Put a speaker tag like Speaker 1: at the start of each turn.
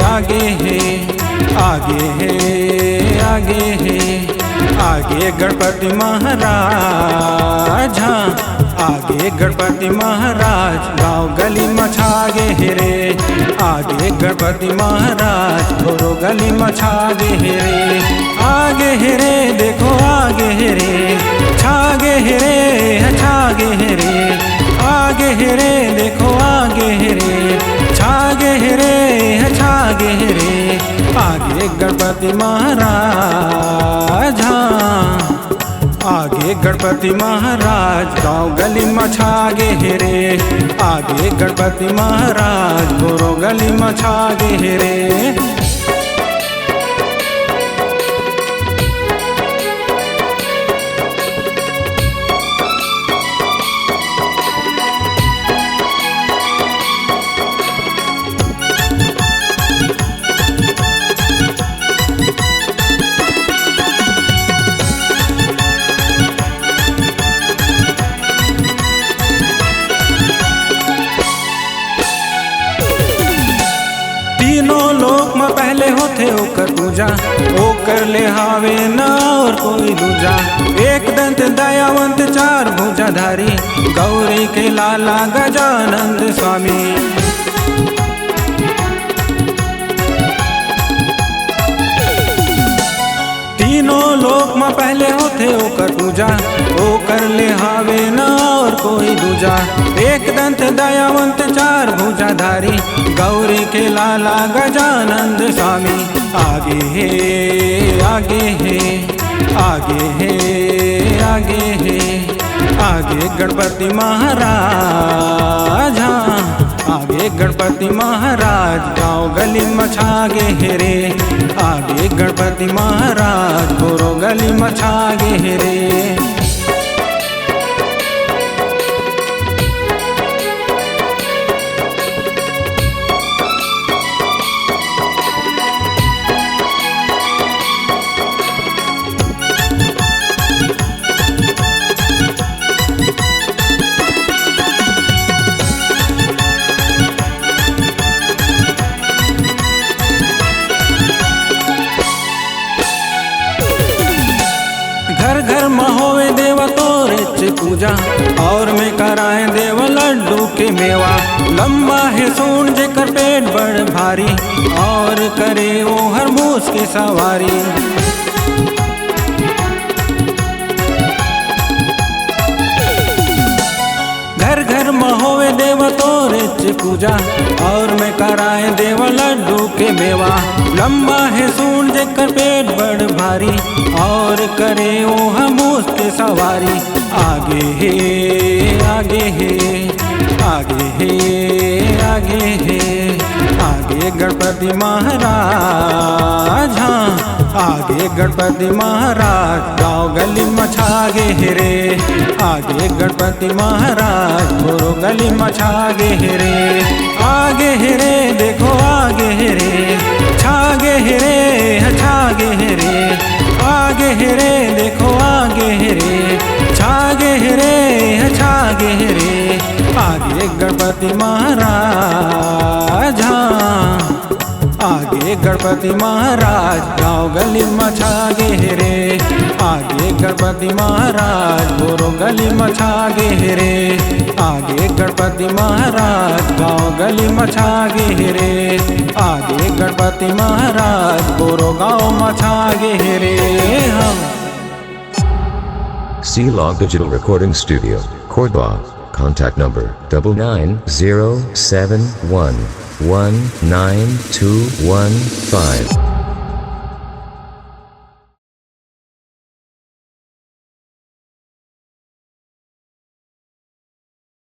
Speaker 1: आगे है, आगे है, आगे है, आगे गणपति महाराज। हाँ, आगे गणपति महाराज, गाँव गली मछागे रे। आगे गणपति महाराज, घोरो गली मछागे रे। आगे रे, देखो आगे रे, छागे रे, छागे रे। आगे रे, देखो आगे रे, छागे रे, छागे रे। आगे गणपति महाराज। हाँ, आगे गणपति महाराज, गाँव गली मछागे रे। आगे गणपति महाराज, घोरो गली मछागे रे। तीनों लोक में पहले होते ओकर पूजा, ओकर ले हावे न और कोई दूजा। एक दंत दयावंत, चार भुजाधारी, गौरी के लाला गजानंद स्वामी। तीनों लोक में पहले होते ओकर पूजा, ओकर ले हावे न और कोई दूजा। एक दंत दयावंत, चार भुजाधारी, गौरी के लाला गजानंद स्वामी। आगे है, आगे है, आगे है, आगे है, आगे गणपति महाराज। हाँ, आगे गणपति महाराज, गाँव गली मछागे रे। आगे गणपति महाराज, घोरो गली मछागे रे। घर घर में होवे देवा तोरे पूजा, और में कराए देवा लड्डू के मेवा। लंबा है सूंड जेकर पेट बड़ भारी, और करे वो हर मूस की सवारी। घर घर में होवे देवा तोरे पूजा, और में कराए देवा लड्डू के मेवा। लंबा है सूंड जेकर पेट बड़ भारी, और करे वो हमूस के सवारी। आगे है, आगे है, आगे है, आगे है, आगे गणपति महाराज। हाँ, आगे गणपति महाराज, गाँव गली मछागे रे। आगे गणपति महाराज, घोरो गली मछागे रे। आगे रे, देखो आगे रे, छागे रे, छागे रे। आगे रे, देखो आगे रे, छागे रे, छागे रे। आगे गणपति महाराज। हाँ, आगे गणपति महाराज, गाँव गली मछागे रे। आगे गणपति महाराज, घोरो गली मछागे रे। आगे गणपति महाराज, गाँव गली मछागे रे। आगे गणपति महाराज, घोरो गाँव मछागे रे। हम
Speaker 2: C-Log Digital Recording Studio, Cordoba. Contact number 9907119215.